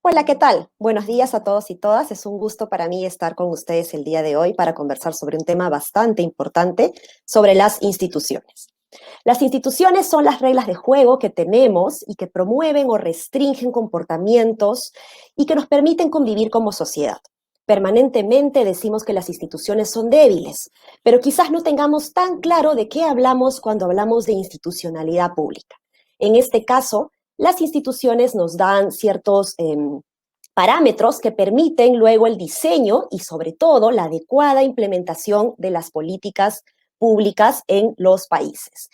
Hola, ¿qué tal? Buenos días a todos y todas. Es un gusto para mí estar con ustedes el día de hoy para conversar sobre un tema bastante importante, sobre las instituciones. Las instituciones son las reglas de juego que tenemos y que promueven o restringen comportamientos y que nos permiten convivir como sociedad. Permanentemente decimos que las instituciones son débiles, pero quizás no tengamos tan claro de qué hablamos cuando hablamos de institucionalidad pública. En este caso, las instituciones nos dan ciertos parámetros que permiten luego el diseño y sobre todo la adecuada implementación de las políticas públicas en los países.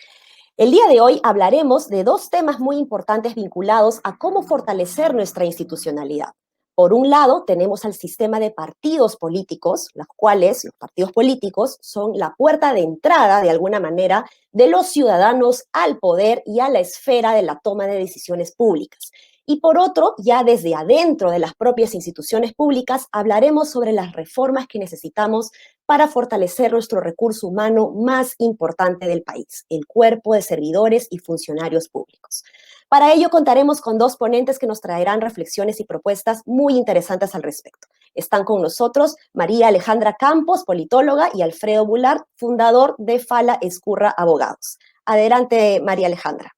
El día de hoy hablaremos de dos temas muy importantes vinculados a cómo fortalecer nuestra institucionalidad. Por un lado, tenemos al sistema de partidos políticos, los cuales los partidos políticos son la puerta de entrada, de alguna manera, de los ciudadanos al poder y a la esfera de la toma de decisiones públicas. Y por otro, ya desde adentro de las propias instituciones públicas, hablaremos sobre las reformas que necesitamos para fortalecer nuestro recurso humano más importante del país, el cuerpo de servidores y funcionarios públicos. Para ello contaremos con dos ponentes que nos traerán reflexiones y propuestas muy interesantes al respecto. Están con nosotros María Alejandra Campos, politóloga, y Alfredo Bulart, fundador de Fala Ezcurra Abogados. Adelante, María Alejandra.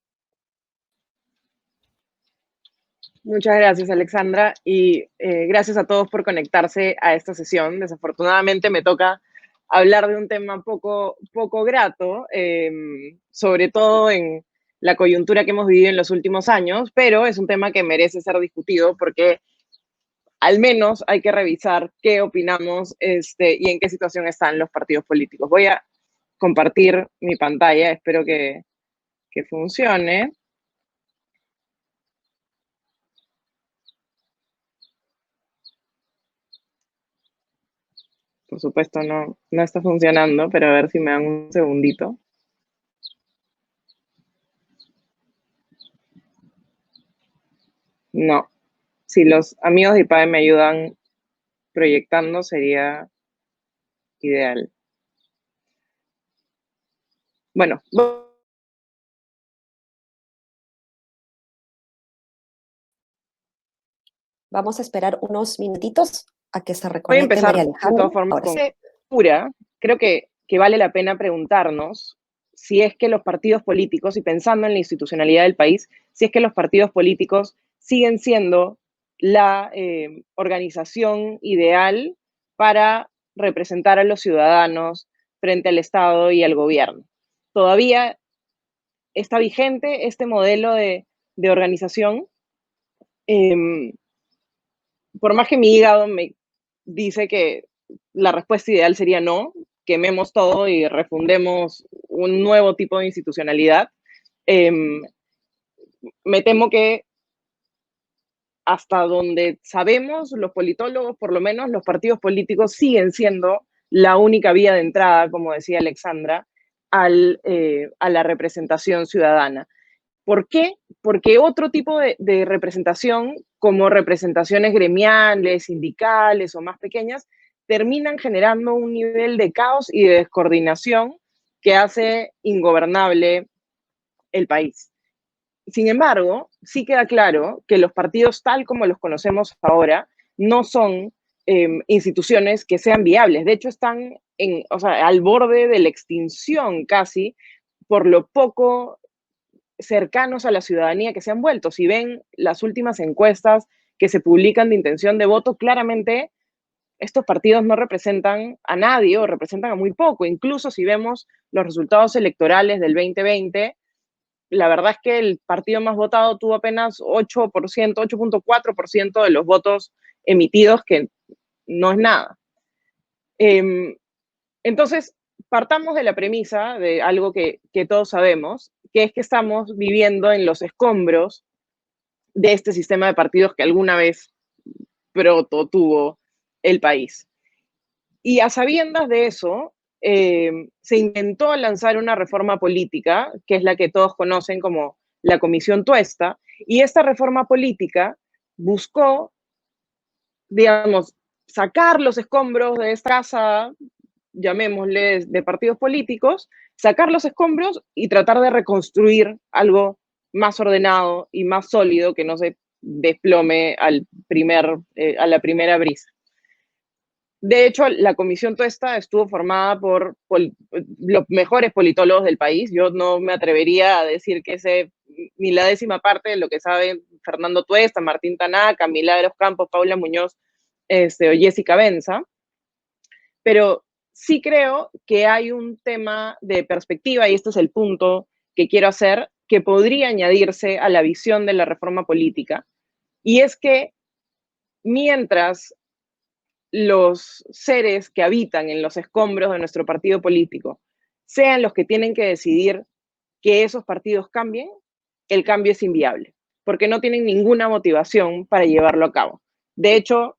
Muchas gracias, Alexandra, y gracias a todos por conectarse a esta sesión. Desafortunadamente me toca hablar de un tema poco grato, sobre todo en la coyuntura que hemos vivido en los últimos años, pero es un tema que merece ser discutido porque al menos hay que revisar qué opinamos y en qué situación están los partidos políticos. Voy a compartir mi pantalla, espero que funcione. Por supuesto no está funcionando, pero a ver si me dan un segundito. No. Si los amigos de IPADE me ayudan proyectando, sería ideal. Bueno. Vamos a esperar unos minutitos a que se Voy a reconecte empezar, María Alejandra. de todas formas, con pura. Creo que vale la pena preguntarnos si es que los partidos políticos, y pensando en la institucionalidad del país, si es que los partidos políticos siguen siendo la organización ideal para representar a los ciudadanos frente al Estado y al gobierno. Todavía está vigente este modelo de organización. Por más que mi hígado me dice que la respuesta ideal sería no, quememos todo y refundemos un nuevo tipo de institucionalidad, me temo que hasta donde sabemos, los politólogos, por lo menos los partidos políticos, siguen siendo la única vía de entrada, como decía Alexandra, a la representación ciudadana. ¿Por qué? Porque otro tipo de representación, como representaciones gremiales, sindicales o más pequeñas, terminan generando un nivel de caos y de descoordinación que hace ingobernable el país. Sin embargo, sí queda claro que los partidos tal como los conocemos ahora no son instituciones que sean viables. De hecho, están al borde de la extinción casi por lo poco cercanos a la ciudadanía que se han vuelto. Si ven las últimas encuestas que se publican de intención de voto, claramente estos partidos no representan a nadie o representan a muy poco. Incluso si vemos los resultados electorales del 2020, la verdad es que el partido más votado tuvo apenas 8%, 8.4% de los votos emitidos, que no es nada. Entonces, partamos de la premisa de algo que todos sabemos, que es que estamos viviendo en los escombros de este sistema de partidos que alguna vez tuvo el país. Y a sabiendas de eso, se intentó lanzar una reforma política, que es la que todos conocen como la Comisión Tuesta, y esta reforma política buscó, digamos, sacar los escombros de esta casa, llamémosle, de partidos políticos, sacar los escombros y tratar de reconstruir algo más ordenado y más sólido que no se desplome a la primera brisa. De hecho, la Comisión Tuesta estuvo formada por los mejores politólogos del país. Yo no me atrevería a decir que sé ni la décima parte de lo que saben Fernando Tuesta, Martín Tanaka, Milagros Campos, Paula Muñoz o Jessica Benza, pero sí creo que hay un tema de perspectiva, y este es el punto que quiero hacer, que podría añadirse a la visión de la reforma política, y es que mientras los seres que habitan en los escombros de nuestro partido político sean los que tienen que decidir que esos partidos cambien, el cambio es inviable, porque no tienen ninguna motivación para llevarlo a cabo. De hecho,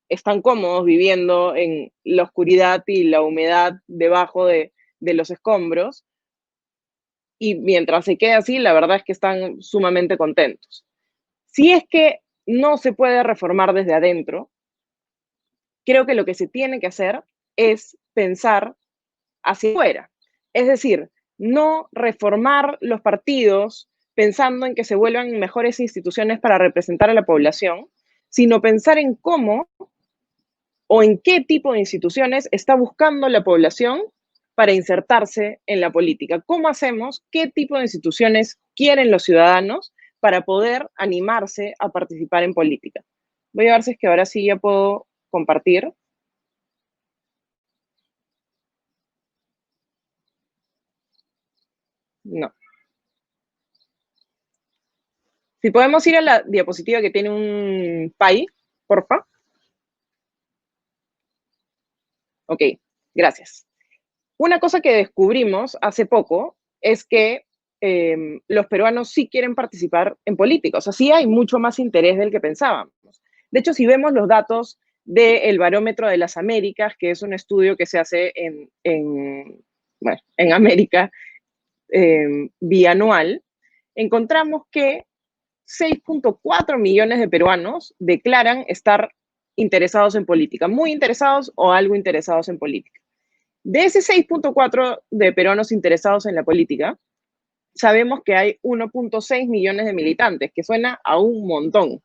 están cómodos viviendo en la oscuridad y la humedad debajo de los escombros, y mientras se quede así, la verdad es que están sumamente contentos. Si es que no se puede reformar desde adentro, creo que lo que se tiene que hacer es pensar hacia afuera. Es decir, no reformar los partidos pensando en que se vuelvan mejores instituciones para representar a la población, sino pensar en cómo o en qué tipo de instituciones está buscando la población para insertarse en la política. ¿Cómo hacemos? ¿Qué tipo de instituciones quieren los ciudadanos para poder animarse a participar en política? Voy a ver si es que ahora sí ya puedo compartir. No. Si podemos ir a la diapositiva que tiene un pie, porfa. Ok, gracias. Una cosa que descubrimos hace poco es que los peruanos sí quieren participar en política. O sea, sí hay mucho más interés del que pensábamos. De hecho, si vemos los datos del Barómetro de las Américas, que es un estudio que se hace en América bianual, encontramos que 6.4 millones de peruanos declaran estar interesados en política, muy interesados o algo interesados en política. De ese 6.4 de peruanos interesados en la política, sabemos que hay 1.6 millones de militantes, que suena a un montón.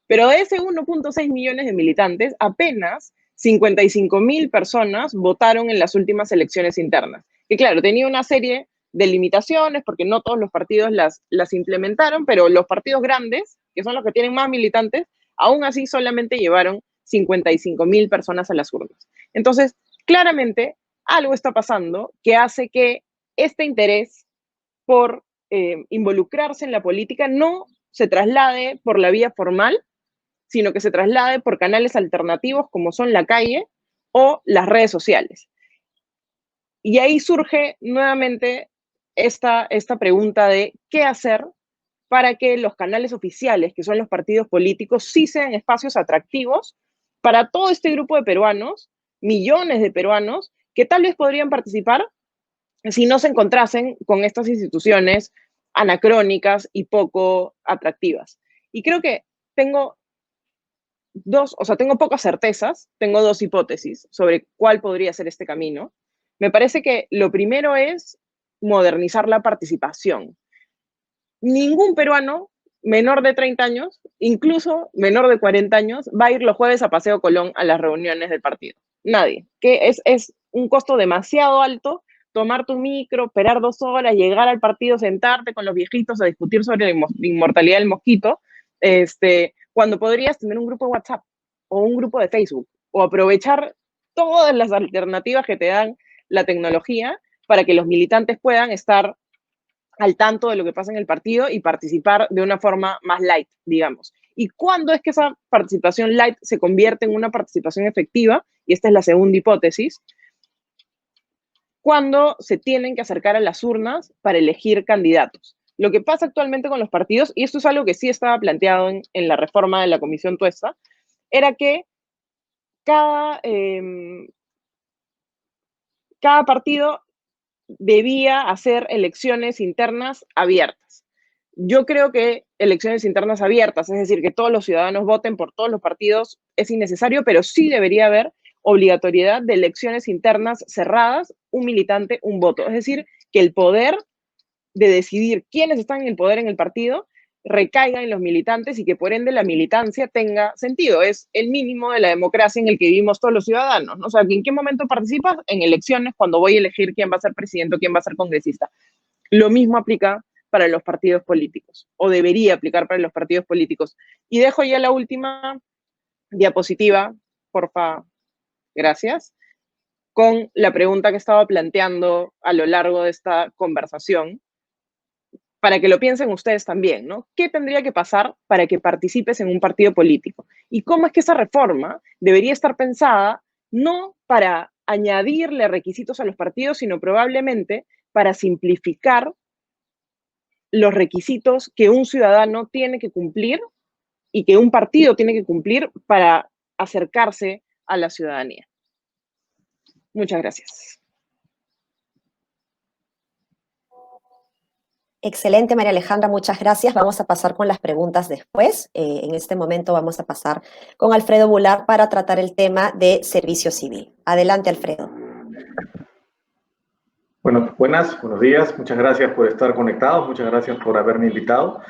Pero de ese 1.6 millones de militantes, apenas 55.000 personas votaron en las últimas elecciones internas. Que claro, tenía una serie de limitaciones porque no todos los partidos las implementaron, pero los partidos grandes, que son los que tienen más militantes, aún así solamente llevaron 55.000 personas a las urnas. Entonces, claramente, algo está pasando que hace que este interés por involucrarse en la política no se traslade por la vía formal, sino que se traslade por canales alternativos como son la calle o las redes sociales. Y ahí surge nuevamente esta pregunta de qué hacer para que los canales oficiales, que son los partidos políticos, sí sean espacios atractivos para todo este grupo de peruanos, millones de peruanos, que tal vez podrían participar si no se encontrasen con estas instituciones anacrónicas y poco atractivas. Y creo que tengo tengo pocas certezas, tengo dos hipótesis sobre cuál podría ser este camino. Me parece que lo primero es modernizar la participación. Ningún peruano menor de 30 años, incluso menor de 40 años, va a ir los jueves a Paseo Colón a las reuniones del partido. Nadie. Que es un costo demasiado alto tomar tu micro, esperar 2 horas, llegar al partido, sentarte con los viejitos a discutir sobre la inmortalidad del mosquito, cuando podrías tener un grupo de WhatsApp o un grupo de Facebook o aprovechar todas las alternativas que te dan la tecnología para que los militantes puedan estar al tanto de lo que pasa en el partido y participar de una forma más light, digamos. ¿Y cuándo es que esa participación light se convierte en una participación efectiva? Y esta es la segunda hipótesis. Cuando se tienen que acercar a las urnas para elegir candidatos. Lo que pasa actualmente con los partidos, y esto es algo que sí estaba planteado en la reforma de la Comisión Tuesta, era que cada partido debía hacer elecciones internas abiertas. Yo creo que elecciones internas abiertas, es decir, que todos los ciudadanos voten por todos los partidos, es innecesario, pero sí debería haber obligatoriedad de elecciones internas cerradas, un militante, un voto. Es decir, que el poder de decidir quiénes están en el poder en el partido recaiga en los militantes y que por ende la militancia tenga sentido. Es el mínimo de la democracia en el que vivimos todos los ciudadanos, ¿no? O sea, ¿en qué momento participas? En elecciones, cuando voy a elegir quién va a ser presidente o quién va a ser congresista. Lo mismo aplica para los partidos políticos, o debería aplicar para los partidos políticos. Y dejo ya la última diapositiva, porfa, gracias, con la pregunta que estaba planteando a lo largo de esta conversación, para que lo piensen ustedes también, ¿no? ¿Qué tendría que pasar para que participes en un partido político? ¿Y cómo es que esa reforma debería estar pensada no para añadirle requisitos a los partidos, sino probablemente para simplificar los requisitos que un ciudadano tiene que cumplir y que un partido tiene que cumplir para acercarse a la ciudadanía? Muchas gracias. Excelente, María Alejandra, muchas gracias. Vamos a pasar con las preguntas después. En este momento vamos a pasar con Alfredo Bular para tratar el tema de servicio civil. Adelante, Alfredo. Bueno, buenos días. Muchas gracias por estar conectados. Muchas gracias por haberme invitado.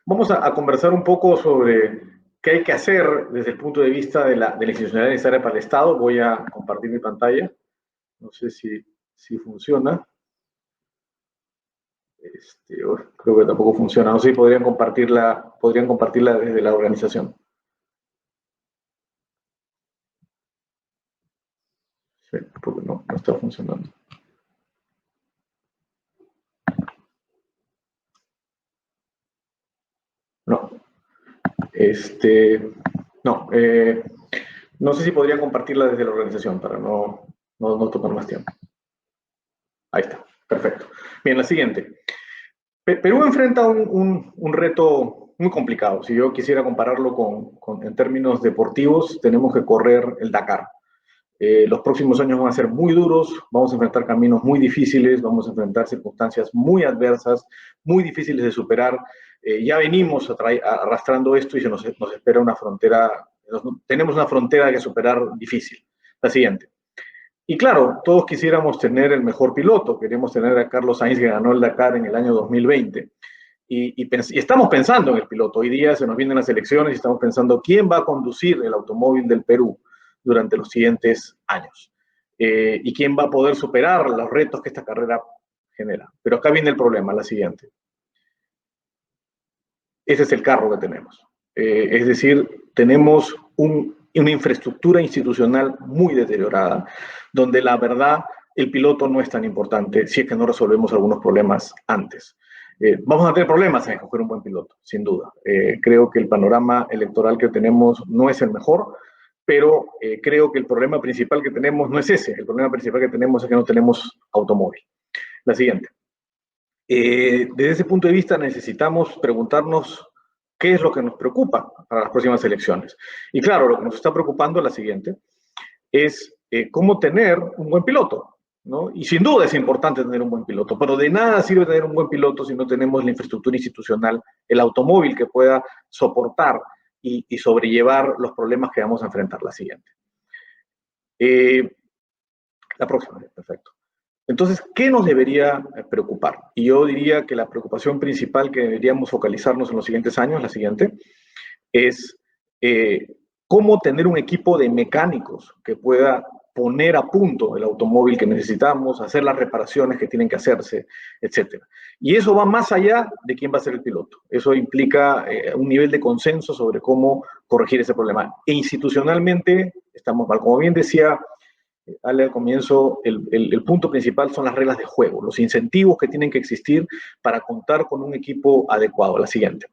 Vamos a conversar un poco sobre qué hay que hacer desde el punto de vista de la institucionalidad necesaria para el Estado. Voy a compartir mi pantalla. No sé si funciona. Creo que tampoco funciona. No sé si podrían compartirla desde la organización. Sí, porque no está funcionando. No. No sé si podrían compartirla desde la organización para no tomar más tiempo. Ahí está, perfecto. Bien, la siguiente. Perú enfrenta un reto muy complicado. Si yo quisiera compararlo en términos deportivos, tenemos que correr el Dakar. Los próximos años van a ser muy duros, vamos a enfrentar caminos muy difíciles, vamos a enfrentar circunstancias muy adversas, muy difíciles de superar. Ya venimos arrastrando esto y nos espera una frontera, tenemos una frontera que superar difícil. La siguiente. Y claro, todos quisiéramos tener el mejor piloto, queremos tener a Carlos Sainz que ganó el Dakar en el año 2020. Y estamos pensando en el piloto. Hoy día se nos vienen las elecciones y estamos pensando quién va a conducir el automóvil del Perú durante los siguientes años. Y quién va a poder superar los retos que esta carrera genera. Pero acá viene el problema, la siguiente. Ese es el carro que tenemos. Es decir, tenemos una infraestructura institucional muy deteriorada, donde la verdad el piloto no es tan importante si es que no resolvemos algunos problemas antes. Vamos a tener problemas en escoger un buen piloto, sin duda. Creo que el panorama electoral que tenemos no es el mejor, pero creo que el problema principal que tenemos no es ese. El problema principal que tenemos es que no tenemos automóvil. La siguiente. Desde ese punto de vista necesitamos preguntarnos qué es lo que nos preocupa para las próximas elecciones. Y claro, lo que nos está preocupando es la siguiente, es cómo tener un buen piloto, ¿no? Y sin duda es importante tener un buen piloto, pero de nada sirve tener un buen piloto si no tenemos la infraestructura institucional, el automóvil que pueda soportar y sobrellevar los problemas que vamos a enfrentar. La siguiente. La próxima, perfecto. Entonces, ¿qué nos debería preocupar? Y yo diría que la preocupación principal que deberíamos focalizarnos en los siguientes años, la siguiente, es cómo tener un equipo de mecánicos que pueda poner a punto el automóvil que necesitamos, hacer las reparaciones que tienen que hacerse, etc. Y eso va más allá de quién va a ser el piloto. Eso implica un nivel de consenso sobre cómo corregir ese problema. E institucionalmente estamos mal. Como bien decía Ale al comienzo, el punto principal son las reglas de juego, los incentivos que tienen que existir para contar con un equipo adecuado. La siguiente.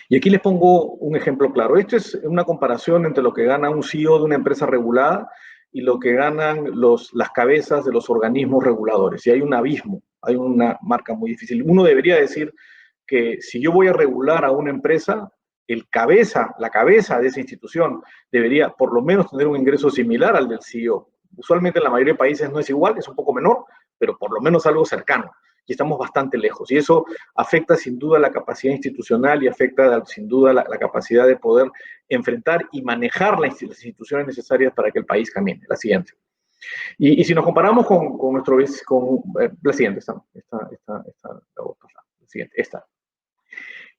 Y aquí les pongo un ejemplo claro. Esto es una comparación entre lo que gana un CEO de una empresa regulada y lo que ganan las cabezas de los organismos reguladores. Y hay un abismo, hay una marca muy difícil. Uno debería decir que si yo voy a regular a una empresa, la cabeza de esa institución debería por lo menos tener un ingreso similar al del CEO. Usualmente en la mayoría de países no es igual, es un poco menor, pero por lo menos algo cercano. Y estamos bastante lejos. Y eso afecta sin duda la capacidad institucional y afecta sin duda la capacidad de poder enfrentar y manejar las instituciones necesarias para que el país camine. La siguiente. Y si nos comparamos con nuestro... la siguiente, la siguiente, esta.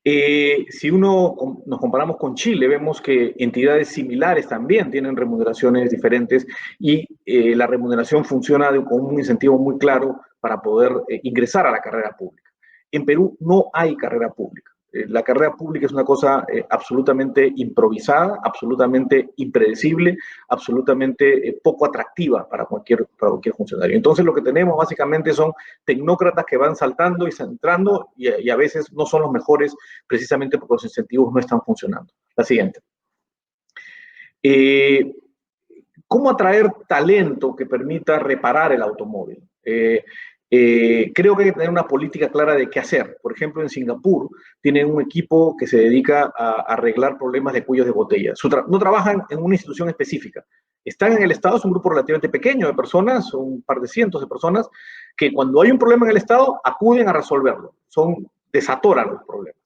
Si nos comparamos con Chile, vemos que entidades similares también tienen remuneraciones diferentes y la remuneración funciona con un incentivo muy claro para poder ingresar a la carrera pública. En Perú no hay carrera pública. La carrera pública es una cosa absolutamente improvisada, absolutamente impredecible, absolutamente poco atractiva para cualquier funcionario. Entonces lo que tenemos básicamente son tecnócratas que van saltando y entrando y a veces no son los mejores precisamente porque los incentivos no están funcionando. La siguiente. ¿Cómo atraer talento que permita reparar el automóvil? Creo que hay que tener una política clara de qué hacer. Por ejemplo, en Singapur tienen un equipo que se dedica a arreglar problemas de cuellos de botella. No trabajan en una institución específica. Están en el Estado, es un grupo relativamente pequeño de personas, un par de cientos de personas, que cuando hay un problema en el Estado acuden a resolverlo. Desatoran los problemas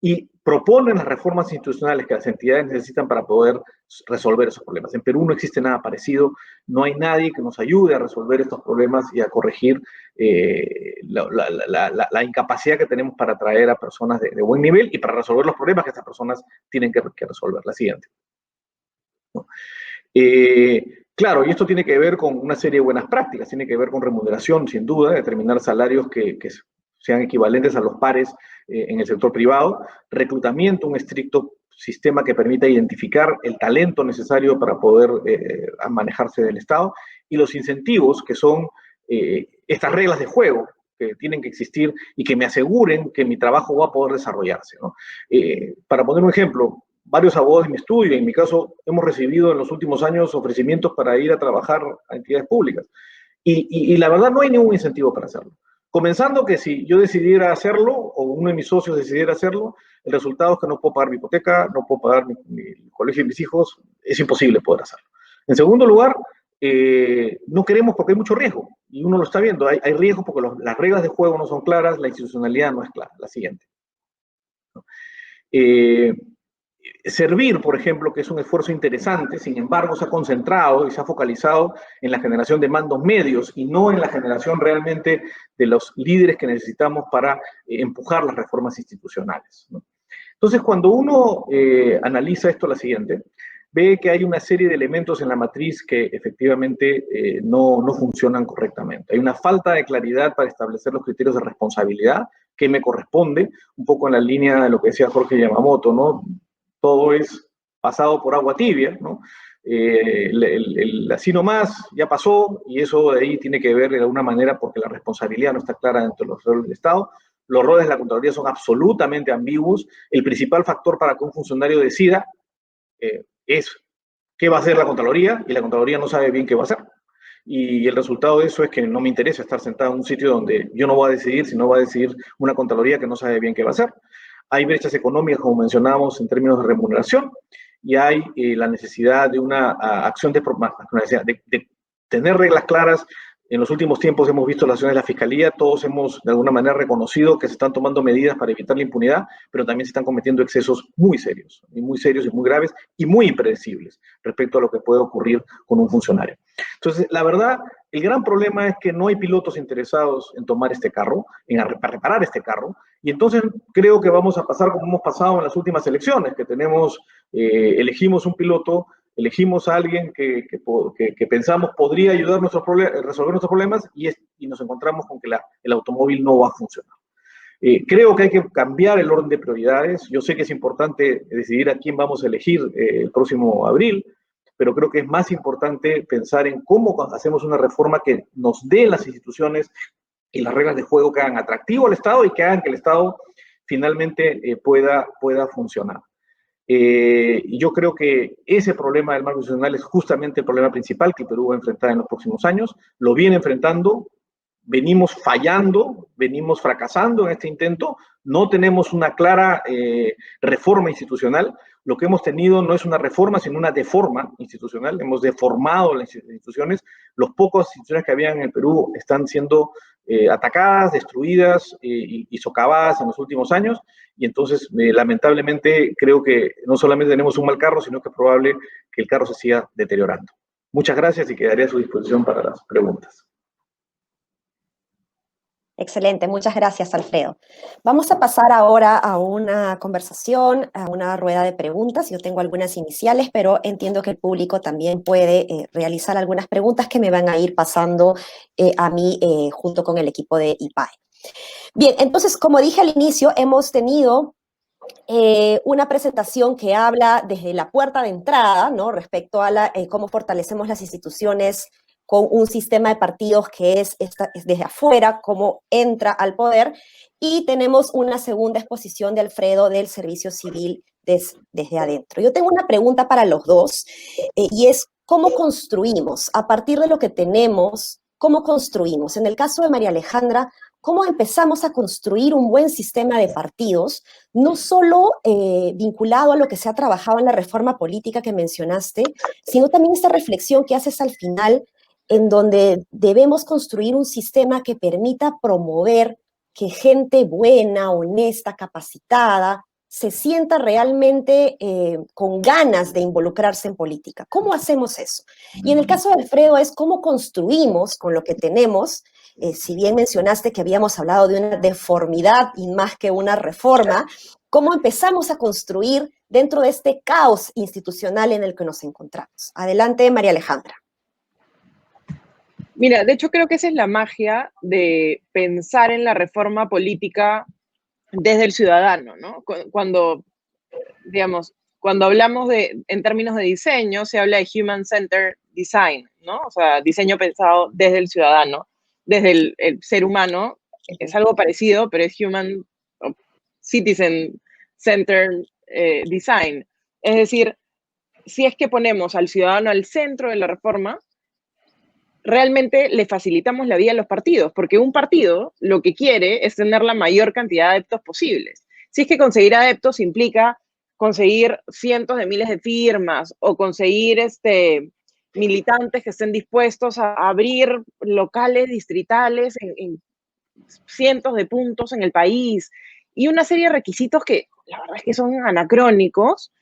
y proponen las reformas institucionales que las entidades necesitan para poder resolver esos problemas. En Perú no existe nada parecido, no hay nadie que nos ayude a resolver estos problemas y a corregir la incapacidad que tenemos para atraer a personas de buen nivel y para resolver los problemas que estas personas tienen que resolver. La siguiente. ¿No? Claro, y esto tiene que ver con una serie de buenas prácticas, tiene que ver con remuneración, sin duda, determinar salarios que sean equivalentes a los pares en el sector privado, reclutamiento, un estricto sistema que permita identificar el talento necesario para poder manejarse del Estado, y los incentivos, que son estas reglas de juego que tienen que existir y que me aseguren que mi trabajo va a poder desarrollarse, ¿no? Para poner un ejemplo, varios abogados de mi estudio, en mi caso, hemos recibido en los últimos años ofrecimientos para ir a trabajar a entidades públicas. Y la verdad no hay ningún incentivo para hacerlo. Comenzando que si yo decidiera hacerlo, o uno de mis socios decidiera hacerlo, el resultado es que no puedo pagar mi hipoteca, no puedo pagar mi colegio de mis hijos, es imposible poder hacerlo. En segundo lugar, no queremos porque hay mucho riesgo, y uno lo está viendo, hay riesgo porque las reglas de juego no son claras, la institucionalidad no es clara. La siguiente. Servir, por ejemplo, que es un esfuerzo interesante, sin embargo, se ha concentrado y se ha focalizado en la generación de mandos medios y no en la generación realmente de los líderes que necesitamos para empujar las reformas institucionales, ¿no? Entonces, cuando uno analiza esto, la siguiente, ve que hay una serie de elementos en la matriz que efectivamente no funcionan correctamente. Hay una falta de claridad para establecer los criterios de responsabilidad que me corresponde, un poco en la línea de lo que decía Jorge Yamamoto, ¿no? Todo es pasado por agua tibia, ¿no? Así nomás, ya pasó, y eso de ahí tiene que ver de alguna manera porque la responsabilidad no está clara dentro de los roles del Estado. Los roles de la Contraloría son absolutamente ambiguos. El principal factor para que un funcionario decida es qué va a hacer la Contraloría, y la Contraloría no sabe bien qué va a hacer. Y el resultado de eso es que no me interesa estar sentado en un sitio donde yo no voy a decidir, sino va a decidir una Contraloría que no sabe bien qué va a hacer. Hay brechas económicas, como mencionábamos, en términos de remuneración, y hay la necesidad de una acción de tener reglas claras. En los últimos tiempos hemos visto las acciones de la Fiscalía, todos hemos de alguna manera reconocido que se están tomando medidas para evitar la impunidad, pero también se están cometiendo excesos muy serios y muy graves y muy impredecibles respecto a lo que puede ocurrir con un funcionario. Entonces, la verdad, el gran problema es que no hay pilotos interesados en tomar este carro, para reparar este carro, y entonces creo que vamos a pasar como hemos pasado en las últimas elecciones, que elegimos un piloto, elegimos a alguien que pensamos podría ayudar a resolver nuestros problemas y nos encontramos con que el automóvil no va a funcionar. Creo que hay que cambiar el orden de prioridades. Yo sé que es importante decidir a quién vamos a elegir el próximo abril, pero creo que es más importante pensar en cómo hacemos una reforma que nos dé las instituciones y las reglas de juego que hagan atractivo al Estado y que hagan que el Estado finalmente pueda funcionar. Yo creo que ese problema del marco institucional es justamente el problema principal que el Perú va a enfrentar en los próximos años. Lo viene enfrentando, venimos fallando, venimos fracasando en este intento, no tenemos una clara reforma institucional. Lo que hemos tenido no es una reforma, sino una deforma institucional. Hemos deformado las instituciones. Los pocos instituciones que habían en el Perú están siendo atacadas, destruidas y socavadas en los últimos años. Y entonces, lamentablemente, creo que no solamente tenemos un mal carro, sino que es probable que el carro se siga deteriorando. Muchas gracias y quedaré a su disposición para las preguntas. Excelente, muchas gracias, Alfredo. Vamos a pasar ahora a una conversación, a una rueda de preguntas. Yo tengo algunas iniciales, pero entiendo que el público también puede realizar algunas preguntas que me van a ir pasando a mí junto con el equipo de IPAE. Bien, entonces, como dije al inicio, hemos tenido una presentación que habla desde la puerta de entrada, ¿no? Respecto a cómo fortalecemos las instituciones con un sistema de partidos que es desde afuera, cómo entra al poder, y tenemos una segunda exposición de Alfredo del servicio civil desde adentro. Yo tengo una pregunta para los dos, y es, ¿cómo construimos? A partir de lo que tenemos, ¿cómo construimos? En el caso de María Alejandra, ¿cómo empezamos a construir un buen sistema de partidos, no solo vinculado a lo que se ha trabajado en la reforma política que mencionaste, sino también esta reflexión que haces al final, en donde debemos construir un sistema que permita promover que gente buena, honesta, capacitada, se sienta realmente con ganas de involucrarse en política? ¿Cómo hacemos eso? Y en el caso de Alfredo es cómo construimos con lo que tenemos. Si bien mencionaste que habíamos hablado de una deformidad y más que una reforma, ¿cómo empezamos a construir dentro de este caos institucional en el que nos encontramos? Adelante, María Alejandra. Mira, de hecho creo que esa es la magia de pensar en la reforma política desde el ciudadano, ¿no? Cuando, digamos, cuando hablamos en términos de diseño, se habla de human-centered design, ¿no? O sea, diseño pensado desde el ciudadano, desde el ser humano. Es algo parecido, pero es human citizen-centered design. Es decir, si es que ponemos al ciudadano al centro de la reforma, realmente le facilitamos la vida a los partidos, porque un partido lo que quiere es tener la mayor cantidad de adeptos posibles. Si es que conseguir adeptos implica conseguir cientos de miles de firmas o conseguir militantes que estén dispuestos a abrir locales distritales en cientos de puntos en el país y una serie de requisitos que la verdad es que son anacrónicos,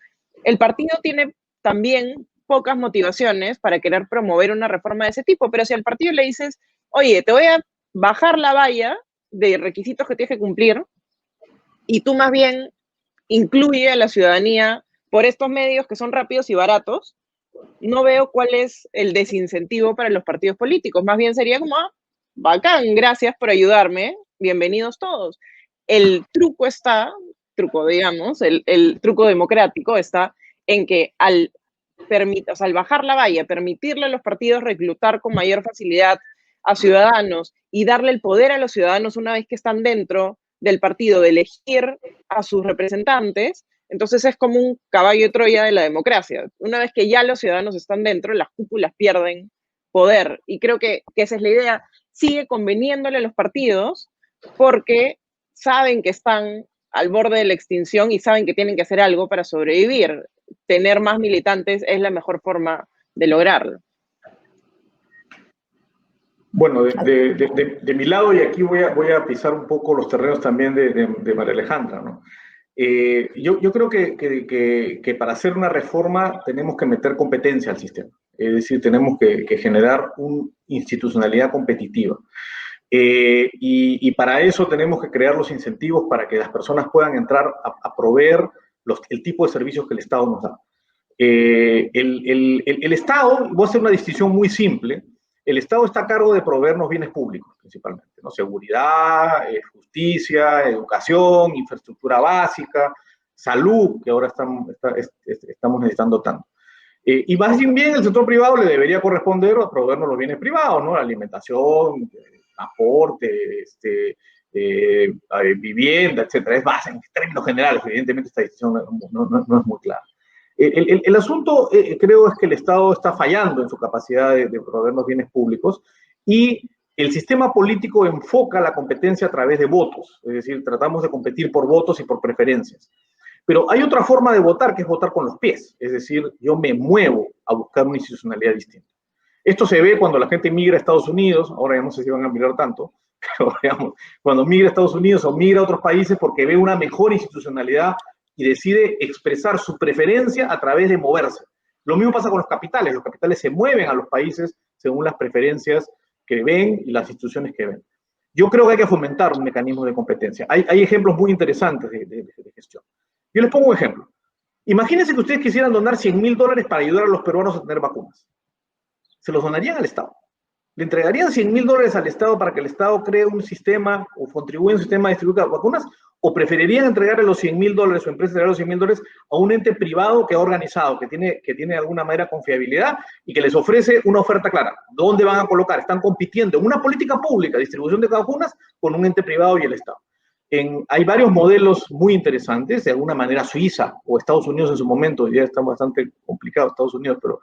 el partido tiene también pocas motivaciones para querer promover una reforma de ese tipo, pero si al partido le dices, oye, te voy a bajar la valla de requisitos que tienes que cumplir y tú más bien incluye a la ciudadanía por estos medios que son rápidos y baratos, no veo cuál es el desincentivo para los partidos políticos. Más bien sería como, bacán, gracias por ayudarme, bienvenidos todos. El truco está, digamos, el truco democrático está en que al bajar la valla, permitirle a los partidos reclutar con mayor facilidad a ciudadanos y darle el poder a los ciudadanos una vez que están dentro del partido de elegir a sus representantes, entonces es como un caballo de Troya de la democracia. Una vez que ya los ciudadanos están dentro, las cúpulas pierden poder. Y creo que esa es la idea. Sigue conveniéndole a los partidos porque saben que están al borde de la extinción y saben que tienen que hacer algo para sobrevivir. Tener más militantes es la mejor forma de lograrlo. Bueno, de mi lado, y aquí voy a pisar un poco los terrenos también de María Alejandra, ¿no? Yo creo que para hacer una reforma tenemos que meter competencia al sistema, es decir, tenemos que generar una institucionalidad competitiva. Y para eso tenemos que crear los incentivos para que las personas puedan entrar a proveer el tipo de servicios que el Estado nos da. El Estado, voy a hacer una distinción muy simple, el Estado está a cargo de proveernos bienes públicos, principalmente, ¿no? Seguridad, justicia, educación, infraestructura básica, salud, que ahora estamos necesitando tanto. Y más bien el sector privado le debería corresponder a proveernos los bienes privados, ¿no? La alimentación, transporte, vivienda, etcétera. Es base, en términos generales, evidentemente esta decisión no es muy clara. El asunto, creo, es que el Estado está fallando en su capacidad de proveernos bienes públicos y el sistema político enfoca la competencia a través de votos, es decir, tratamos de competir por votos y por preferencias. Pero hay otra forma de votar, que es votar con los pies, es decir, yo me muevo a buscar una institucionalidad distinta. Esto se ve cuando la gente migra a Estados Unidos, ahora ya no sé si van a migrar tanto, pero digamos, cuando migra a Estados Unidos o migra a otros países porque ve una mejor institucionalidad y decide expresar su preferencia a través de moverse. Lo mismo pasa con los capitales se mueven a los países según las preferencias que ven y las instituciones que ven. Yo creo que hay que fomentar un mecanismo de competencia. Hay ejemplos muy interesantes de gestión. Yo les pongo un ejemplo. Imagínense que ustedes quisieran donar $100.000 para ayudar a los peruanos a tener vacunas. ¿Se los donarían al Estado? ¿Le entregarían $100.000 al Estado para que el Estado cree un sistema o contribuya a un sistema de distribución de vacunas? ¿O preferirían entregarle los $100.000 o empresa entregarle los $100.000 a un ente privado que ha organizado, que tiene de alguna manera confiabilidad y que les ofrece una oferta clara? ¿Dónde van a colocar? Están compitiendo en una política pública de distribución de vacunas con un ente privado y el Estado. Hay varios modelos muy interesantes, de alguna manera Suiza o Estados Unidos en su momento, ya está bastante complicado Estados Unidos, pero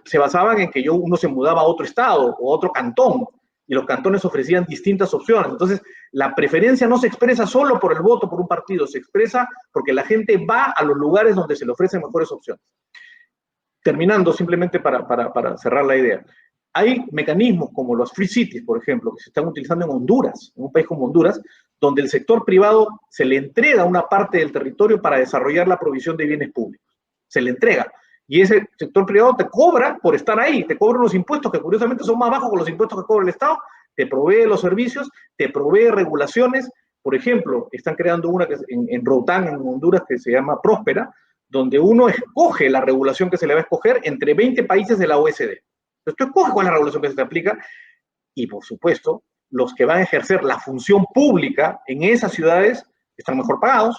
se basaban en que uno se mudaba a otro estado o a otro cantón, y los cantones ofrecían distintas opciones. Entonces, la preferencia no se expresa solo por el voto por un partido, se expresa porque la gente va a los lugares donde se le ofrecen mejores opciones. Terminando, simplemente para cerrar la idea, hay mecanismos como los free cities, por ejemplo, que se están utilizando en Honduras, en un país como Honduras, donde el sector privado se le entrega una parte del territorio para desarrollar la provisión de bienes públicos. Se le entrega. Y ese sector privado te cobra por estar ahí, te cobra unos impuestos que curiosamente son más bajos que los impuestos que cobra el Estado, te provee los servicios, te provee regulaciones. Por ejemplo, están creando una que en Roatán, en Honduras, que se llama Próspera, donde uno escoge la regulación que se le va a escoger entre 20 países de la OECD. Entonces tú escoges cuál es la regulación que se te aplica y, por supuesto, los que van a ejercer la función pública en esas ciudades están mejor pagados,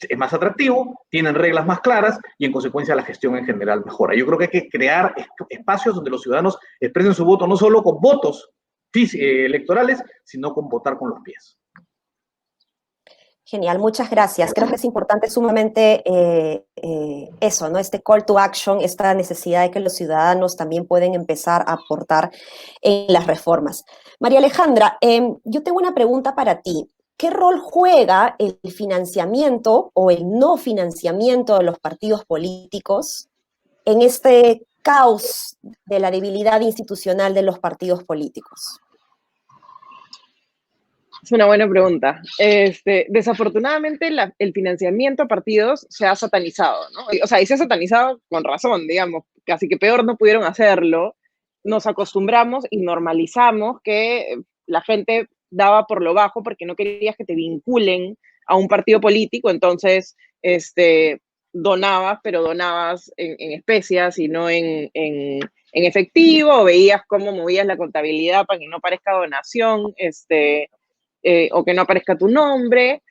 es más atractivo, tienen reglas más claras y en consecuencia la gestión en general mejora. Yo creo que hay que crear espacios donde los ciudadanos expresen su voto no solo con votos electorales, sino con votar con los pies. Genial, muchas gracias. Creo que es importante sumamente eso, ¿no? Este call to action, esta necesidad de que los ciudadanos también pueden empezar a aportar en las reformas. María Alejandra, yo tengo una pregunta para ti. ¿Qué rol juega el financiamiento o el no financiamiento de los partidos políticos en este caos de la debilidad institucional de los partidos políticos? Es una buena pregunta. Desafortunadamente, el financiamiento a partidos se ha satanizado, ¿no? O sea, y se ha satanizado con razón, digamos, casi que peor no pudieron hacerlo. Nos acostumbramos y normalizamos que la gente daba por lo bajo porque no querías que te vinculen a un partido político, entonces donabas, pero donabas en especias y no en efectivo, veías cómo movías la contabilidad para que no parezca donación, o que no aparezca tu nombre,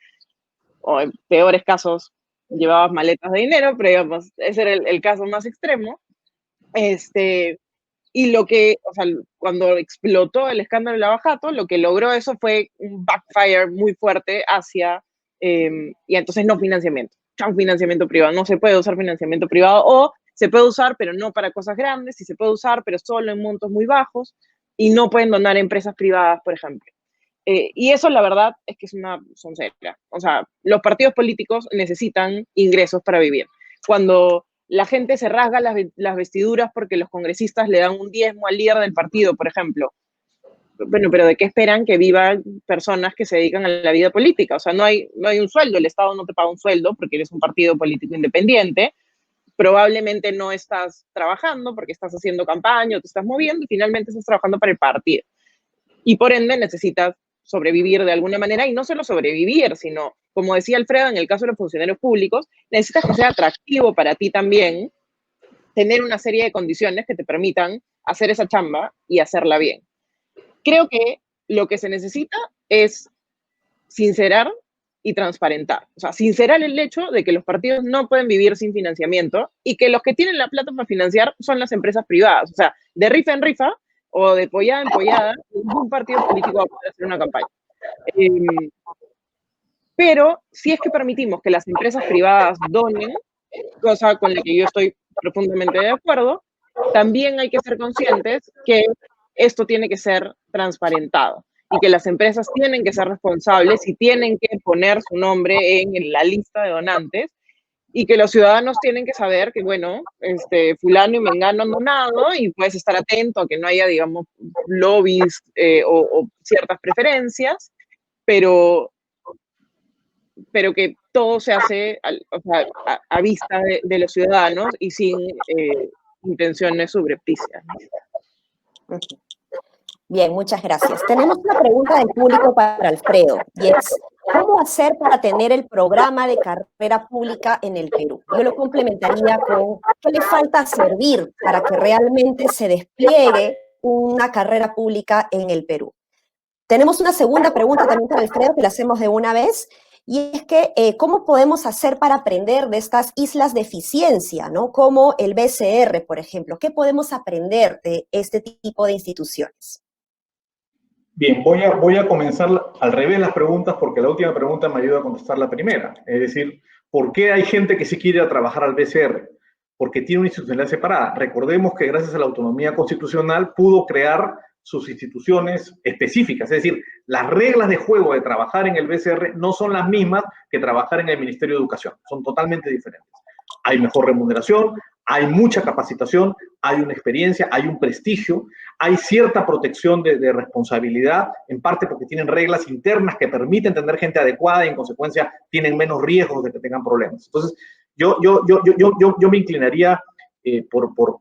o en peores casos llevabas maletas de dinero, pero digamos, ese era el caso más extremo. Y o sea, cuando explotó el escándalo de Lava Jato, lo que logró eso fue un backfire muy fuerte hacia, y entonces no financiamiento, financiamiento privado, no se puede usar financiamiento privado, o se puede usar, pero no para cosas grandes, y se puede usar, pero solo en montos muy bajos, y no pueden donar empresas privadas, por ejemplo. Y eso, la verdad, es que es una soncera. O sea, los partidos políticos necesitan ingresos para vivir. Cuando la gente se rasga las vestiduras porque los congresistas le dan un diezmo al líder del partido, por ejemplo. Bueno, pero ¿de qué esperan que vivan personas que se dedican a la vida política? O sea, no hay un sueldo, el Estado no te paga un sueldo porque eres un partido político independiente. Probablemente no estás trabajando porque estás haciendo campaña o te estás moviendo y finalmente estás trabajando para el partido. Y por ende necesitas sobrevivir de alguna manera, y no solo sobrevivir, sino, como decía Alfredo, en el caso de los funcionarios públicos, necesitas que sea atractivo para ti también tener una serie de condiciones que te permitan hacer esa chamba y hacerla bien. Creo que lo que se necesita es sincerar y transparentar. O sea, sincerar el hecho de que los partidos no pueden vivir sin financiamiento y que los que tienen la plata para financiar son las empresas privadas. O sea, de rifa en rifa o de pollada en pollada, ningún partido político va a poder hacer una campaña. Pero si es que permitimos que las empresas privadas donen, cosa con la que yo estoy profundamente de acuerdo, también hay que ser conscientes que esto tiene que ser transparentado y que las empresas tienen que ser responsables y tienen que poner su nombre en la lista de donantes, y que los ciudadanos tienen que saber que, bueno, fulano y mengano han donado y puedes estar atento a que no haya, digamos, lobbies o ciertas preferencias, pero que todo se hace a vista de los ciudadanos y sin intenciones subrepticias, ¿no? Bien, muchas gracias. Tenemos una pregunta del público para Alfredo, y es, ¿cómo hacer para tener el programa de carrera pública en el Perú? Yo lo complementaría con, ¿qué le falta servir para que realmente se despliegue una carrera pública en el Perú? Tenemos una segunda pregunta también para Alfredo, que la hacemos de una vez, y es que, ¿cómo podemos hacer para aprender de estas islas de eficiencia, ¿no? Como el BCR, por ejemplo. ¿Qué podemos aprender de este tipo de instituciones? Bien, voy a comenzar al revés las preguntas porque la última pregunta me ayuda a contestar la primera. Es decir, ¿por qué hay gente que sí quiere ir a trabajar al BCR? Porque tiene una institucionalidad separada. Recordemos que gracias a la autonomía constitucional pudo crear sus instituciones específicas. Es decir, las reglas de juego de trabajar en el BCR no son las mismas que trabajar en el Ministerio de Educación. Son totalmente diferentes. Hay mejor remuneración, hay mucha capacitación, hay una experiencia, hay un prestigio, hay cierta protección de responsabilidad, en parte porque tienen reglas internas que permiten tener gente adecuada y en consecuencia tienen menos riesgos de que tengan problemas. Entonces, yo me inclinaría por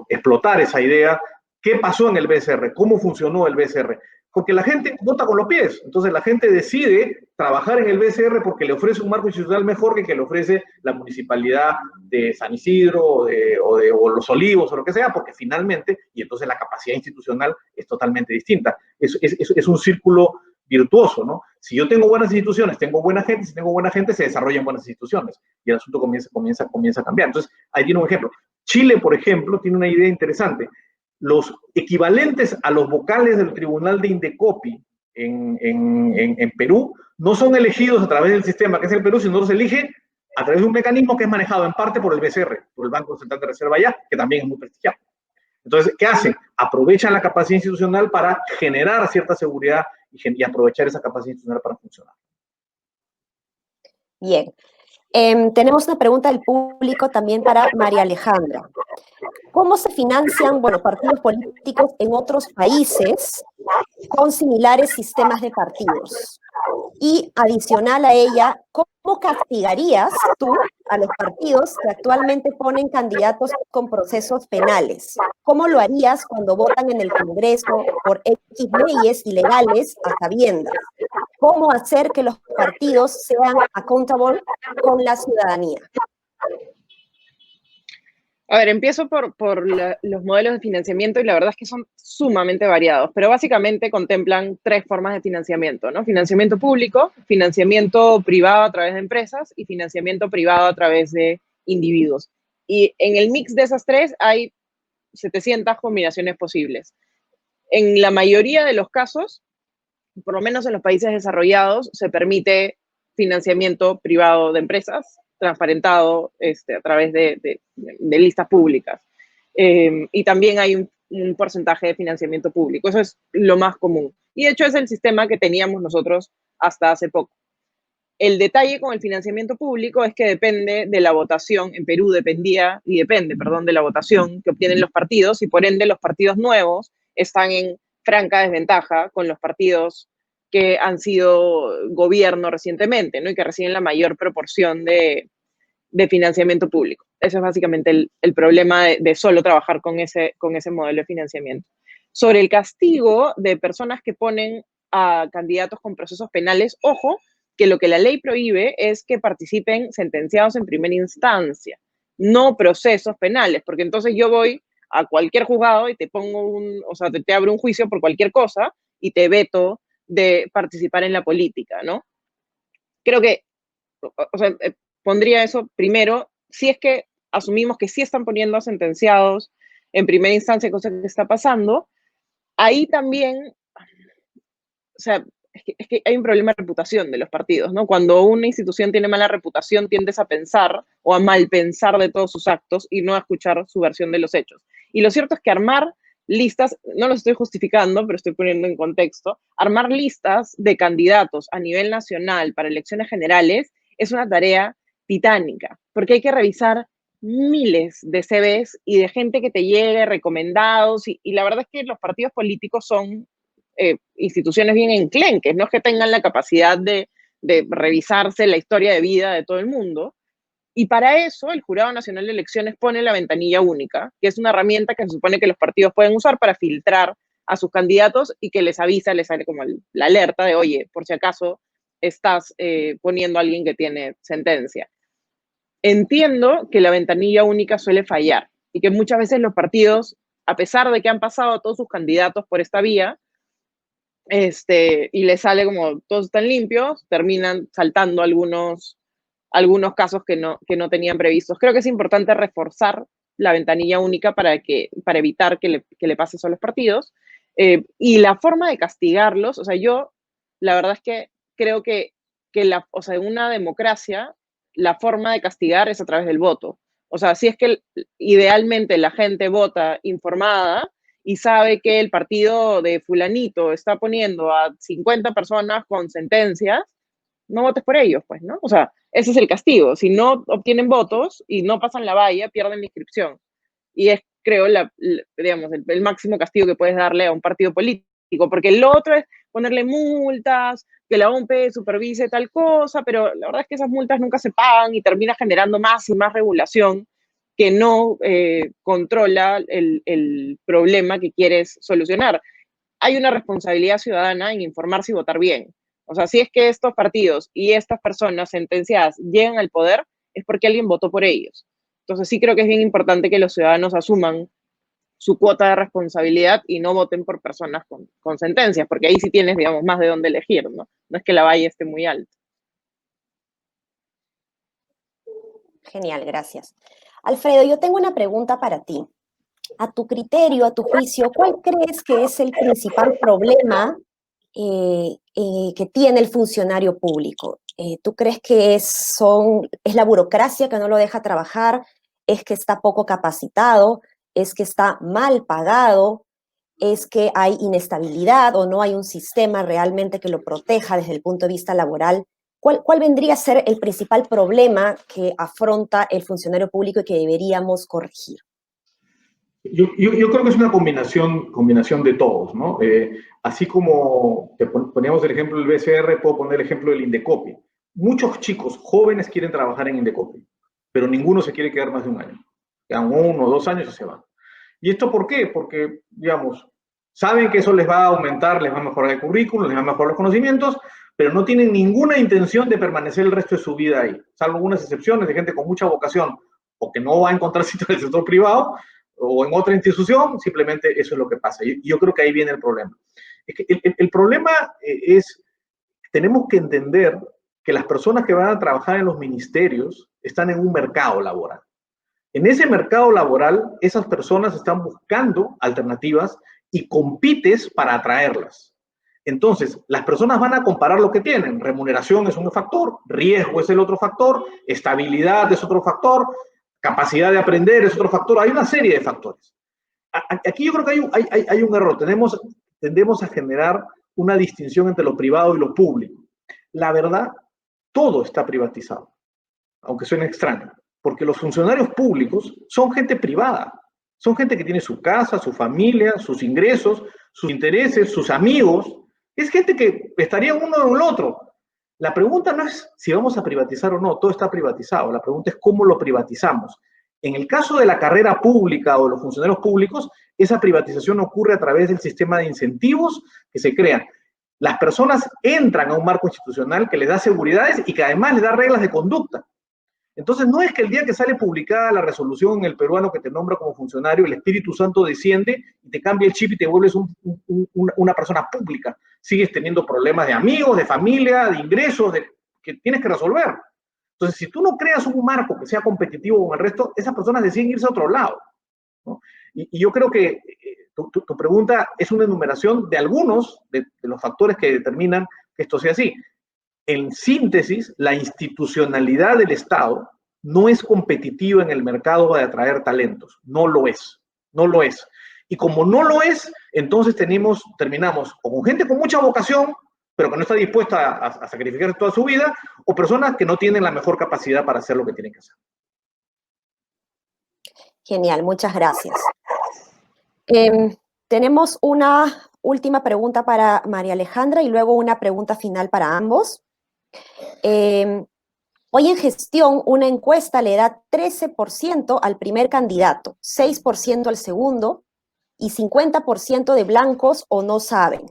explotar esa idea. ¿Qué pasó en el BCR? ¿Cómo funcionó el BCR? Porque la gente vota con los pies. Entonces la gente decide trabajar en el BCR porque le ofrece un marco institucional mejor que le ofrece la municipalidad de San Isidro o Los Olivos o lo que sea, porque finalmente, y entonces la capacidad institucional es totalmente distinta. Es un círculo virtuoso, ¿no? Si yo tengo buenas instituciones, tengo buena gente, si tengo buena gente, se desarrollan buenas instituciones y el asunto comienza a cambiar. Entonces, ahí tiene un ejemplo. Chile, por ejemplo, tiene una idea interesante. Los equivalentes a los vocales del Tribunal de Indecopi en Perú no son elegidos a través del sistema que es el Perú, sino los elige a través de un mecanismo que es manejado en parte por el BCR, por el Banco Central de Reserva allá, que también es muy prestigiado. Entonces, ¿qué hacen? Aprovechan la capacidad institucional para generar cierta seguridad y aprovechar esa capacidad institucional para funcionar. Bien. Tenemos una pregunta del público también para María Alejandra. ¿Cómo se financian, bueno, partidos políticos en otros países con similares sistemas de partidos? Y adicional a ella, ¿cómo castigarías tú a los partidos que actualmente ponen candidatos con procesos penales? ¿Cómo lo harías cuando votan en el Congreso por X leyes ilegales a sabiendas? ¿Cómo hacer que los partidos sean accountable con la ciudadanía? A ver, empiezo por los modelos de financiamiento y la verdad es que son sumamente variados, pero básicamente contemplan tres formas de financiamiento, ¿no? Financiamiento público, financiamiento privado a través de empresas y financiamiento privado a través de individuos. Y en el mix de esas tres hay 700 combinaciones posibles. En la mayoría de los casos, por lo menos en los países desarrollados, se permite financiamiento privado de empresas, transparentado a través de listas públicas. Y también hay un porcentaje de financiamiento público. Eso es lo más común. Y de hecho es el sistema que teníamos nosotros hasta hace poco. El detalle con el financiamiento público es que depende de la votación. En Perú depende, de la votación que obtienen los partidos y por ende los partidos nuevos están en franca desventaja con los partidos que han sido gobierno recientemente, ¿no? Y que reciben la mayor proporción de financiamiento público. Ese es básicamente el problema de solo trabajar con ese modelo de financiamiento. Sobre el castigo de personas que ponen a candidatos con procesos penales, ojo, que lo que la ley prohíbe es que participen sentenciados en primera instancia, no procesos penales, porque entonces yo voy a cualquier juzgado y te pongo te abro un juicio por cualquier cosa y te veto de participar en la política, ¿no? Creo que, pondría eso primero, si es que asumimos que sí están poniendo a sentenciados en primera instancia, cosa que está pasando, ahí también, es que hay un problema de reputación de los partidos, ¿no? Cuando una institución tiene mala reputación, tiendes a pensar o a malpensar de todos sus actos y no a escuchar su versión de los hechos. Y lo cierto es que armar listas, no lo estoy justificando, pero estoy poniendo en contexto, armar listas de candidatos a nivel nacional para elecciones generales es una tarea titánica, porque hay que revisar miles de CVs y de gente que te llegue, recomendados, y la verdad es que los partidos políticos son instituciones bien enclenques, no es que tengan la capacidad de revisarse la historia de vida de todo el mundo. Y para eso el Jurado Nacional de Elecciones pone la ventanilla única, que es una herramienta que se supone que los partidos pueden usar para filtrar a sus candidatos y que les avisa, les sale como la alerta de, oye, por si acaso estás poniendo a alguien que tiene sentencia. Entiendo que la ventanilla única suele fallar y que muchas veces los partidos, a pesar de que han pasado a todos sus candidatos por esta vía, y les sale como todos están limpios, terminan saltando algunos casos que no tenían previstos. Creo que es importante reforzar la ventanilla única para evitar que le pase eso a los partidos. Y la forma de castigarlos, o sea, yo la verdad es que creo que o sea, en una democracia, la forma de castigar es a través del voto. O sea, si es que idealmente la gente vota informada y sabe que el partido de fulanito está poniendo a 50 personas con sentencias, no votes por ellos, pues, ¿no? O sea, ese es el castigo. Si no obtienen votos y no pasan la valla, pierden la inscripción. Y es, creo, digamos, el máximo castigo que puedes darle a un partido político, porque lo otro es ponerle multas, que la OMP supervise tal cosa, pero la verdad es que esas multas nunca se pagan y termina generando más y más regulación que no controla el problema que quieres solucionar. Hay una responsabilidad ciudadana en informarse y votar bien. O sea, si es que estos partidos y estas personas sentenciadas llegan al poder, es porque alguien votó por ellos. Entonces sí creo que es bien importante que los ciudadanos asuman su cuota de responsabilidad y no voten por personas con sentencias, porque ahí sí tienes, digamos, más de dónde elegir, ¿no? No es que la valla esté muy alta. Genial, gracias. Alfredo, yo tengo una pregunta para ti. A tu criterio, a tu juicio, ¿cuál crees que es el principal problema que tiene el funcionario público? ¿Tú crees que es la burocracia que no lo deja trabajar? ¿Es que está poco capacitado? ¿Es que está mal pagado? ¿Es que hay inestabilidad o no hay un sistema realmente que lo proteja desde el punto de vista laboral? ¿Cuál vendría a ser el principal problema que afronta el funcionario público y que deberíamos corregir? Yo creo que es una combinación de todos, ¿no? Así como poníamos el ejemplo del BCR, puedo poner el ejemplo del Indecopi. Muchos chicos jóvenes quieren trabajar en Indecopi, pero ninguno se quiere quedar más de un año. Quedan 1 o 2 años y se van. ¿Y esto por qué? Porque, digamos, saben que eso les va a aumentar, les va a mejorar el currículum, les va a mejorar los conocimientos, pero no tienen ninguna intención de permanecer el resto de su vida ahí, salvo algunas excepciones de gente con mucha vocación o que no va a encontrar sitio en el sector privado o en otra institución, simplemente eso es lo que pasa. Y yo creo que ahí viene el problema. Es que el problema es, tenemos que entender que las personas que van a trabajar en los ministerios están en un mercado laboral. En ese mercado laboral, esas personas están buscando alternativas y compites para atraerlas. Entonces, las personas van a comparar lo que tienen. Remuneración es un factor, riesgo es el otro factor, estabilidad es otro factor, capacidad de aprender es otro factor. Hay una serie de factores. Aquí yo creo que hay un error. Tendemos a generar una distinción entre lo privado y lo público. La verdad, todo está privatizado, aunque suene extraño, porque los funcionarios públicos son gente privada, son gente que tiene su casa, su familia, sus ingresos, sus intereses, sus amigos. Es gente que estaría uno en el otro. La pregunta no es si vamos a privatizar o no, todo está privatizado. La pregunta es cómo lo privatizamos. En el caso de la carrera pública o de los funcionarios públicos, esa privatización ocurre a través del sistema de incentivos que se crean. Las personas entran a un marco institucional que les da seguridades y que además les da reglas de conducta. Entonces, no es que el día que sale publicada la resolución en el peruano que te nombra como funcionario, el Espíritu Santo desciende y te cambia el chip y te vuelves una persona pública. Sigues teniendo problemas de amigos, de familia, de ingresos, que tienes que resolver. Entonces, si tú no creas un marco que sea competitivo con el resto, esas personas deciden irse a otro lado, ¿no? Y yo creo que tu pregunta es una enumeración de algunos de los factores que determinan que esto sea así. En síntesis, la institucionalidad del Estado no es competitiva en el mercado de atraer talentos. No lo es. No lo es. Y como no lo es, entonces terminamos o con gente con mucha vocación, pero que no está dispuesta a sacrificar toda su vida, o personas que no tienen la mejor capacidad para hacer lo que tienen que hacer. Genial, muchas gracias. Tenemos una última pregunta para María Alejandra y luego una pregunta final para ambos. Hoy en gestión una encuesta le da 13% al primer candidato, 6% al segundo y 50% de blancos o no saben.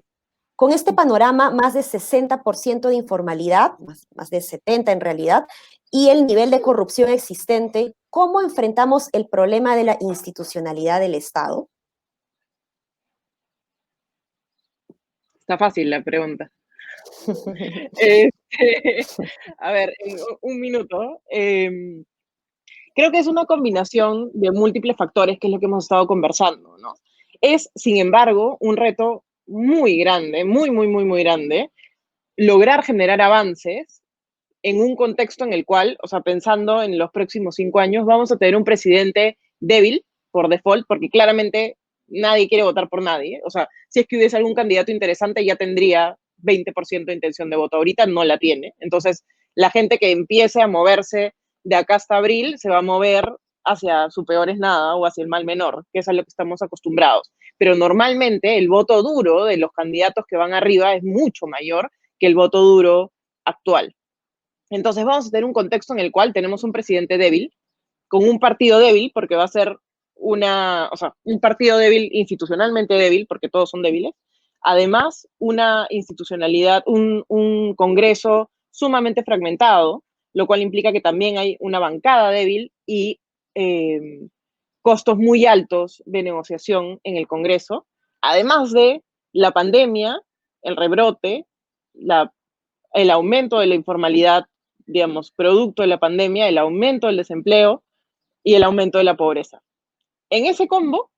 Con este panorama, más de 60% de informalidad, más de 70% en realidad, y el nivel de corrupción existente, ¿cómo enfrentamos el problema de la institucionalidad del Estado? Está fácil la pregunta. Este, a ver, en un minuto. Creo que es una combinación de múltiples factores, que es lo que hemos estado conversando, ¿no? Es, sin embargo, un reto muy grande, muy grande, lograr generar avances en un contexto en el cual, o sea, pensando en los próximos 5 años, vamos a tener un presidente débil por default, porque claramente nadie quiere votar por nadie. O sea, si es que hubiese algún candidato interesante, ya tendría 20% de intención de voto. Ahorita no la tiene. Entonces, la gente que empiece a moverse de acá hasta abril se va a mover hacia su peor es nada o hacia el mal menor, que es a lo que estamos acostumbrados. Pero normalmente el voto duro de los candidatos que van arriba es mucho mayor que el voto duro actual. Entonces vamos a tener un contexto en el cual tenemos un presidente débil, con un partido débil, porque va a ser un partido débil, institucionalmente débil, porque todos son débiles. Además, una institucionalidad, un Congreso sumamente fragmentado, lo cual implica que también hay una bancada débil y costos muy altos de negociación en el Congreso, además de la pandemia, el rebrote, el aumento de la informalidad, digamos, producto de la pandemia, el aumento del desempleo y el aumento de la pobreza. En ese combo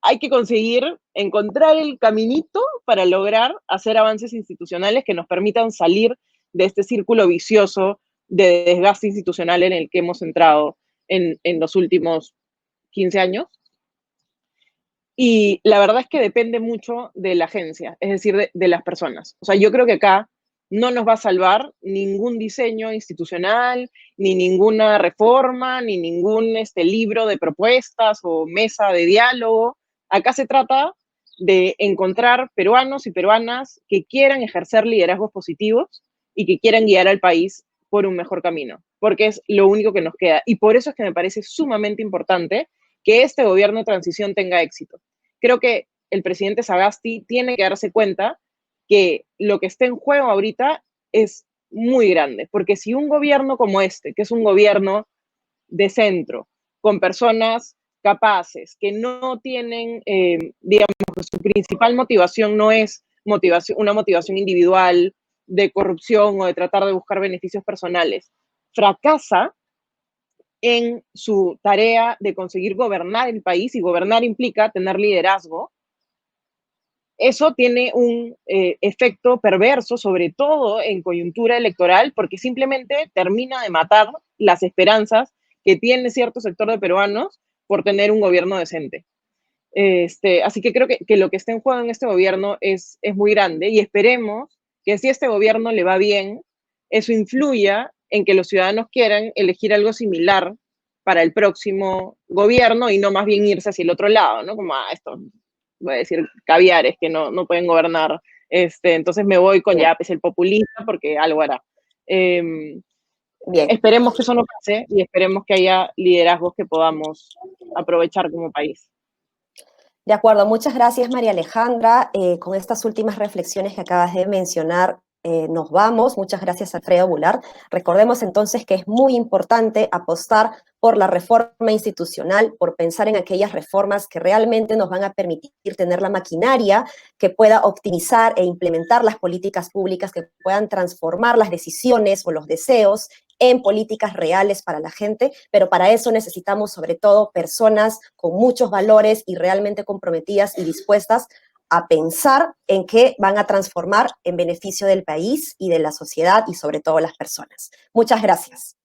hay que conseguir encontrar el caminito para lograr hacer avances institucionales que nos permitan salir de este círculo vicioso de desgaste institucional en el que hemos entrado en los últimos 15 años. Y la verdad es que depende mucho de la agencia, es decir, de las personas. O sea, yo creo que acá no nos va a salvar ningún diseño institucional, ni ninguna reforma, ni ningún libro de propuestas o mesa de diálogo. Acá se trata de encontrar peruanos y peruanas que quieran ejercer liderazgos positivos y que quieran guiar al país por un mejor camino, porque es lo único que nos queda. Y por eso es que me parece sumamente importante que este gobierno de transición tenga éxito. Creo que el presidente Sagasti tiene que darse cuenta que lo que está en juego ahorita es muy grande, porque si un gobierno como este, que es un gobierno de centro, con personas capaces, que no tienen, digamos, su principal motivación no es una motivación individual de corrupción o de tratar de buscar beneficios personales, fracasa en su tarea de conseguir gobernar el país, y gobernar implica tener liderazgo, eso tiene un efecto perverso, sobre todo en coyuntura electoral, porque simplemente termina de matar las esperanzas que tiene cierto sector de peruanos por tener un gobierno decente. Así que creo que lo que está en juego en este gobierno es muy grande, y esperemos que si este gobierno le va bien, eso influya en que los ciudadanos quieran elegir algo similar para el próximo gobierno y no más bien irse hacia el otro lado, ¿no? Como esto, voy a decir, caviares que no pueden gobernar, entonces me voy con ya pues, el populista porque algo hará. Bien. Esperemos que eso no pase y esperemos que haya liderazgos que podamos aprovechar como país. De acuerdo, muchas gracias María Alejandra. Con estas últimas reflexiones que acabas de mencionar, nos vamos. Muchas gracias Alfredo Goulart. Recordemos entonces que es muy importante apostar por la reforma institucional, por pensar en aquellas reformas que realmente nos van a permitir tener la maquinaria que pueda optimizar e implementar las políticas públicas, que puedan transformar las decisiones o los deseos en políticas reales para la gente, pero para eso necesitamos sobre todo personas con muchos valores y realmente comprometidas y dispuestas a pensar en qué van a transformar en beneficio del país y de la sociedad y sobre todo las personas. Muchas gracias.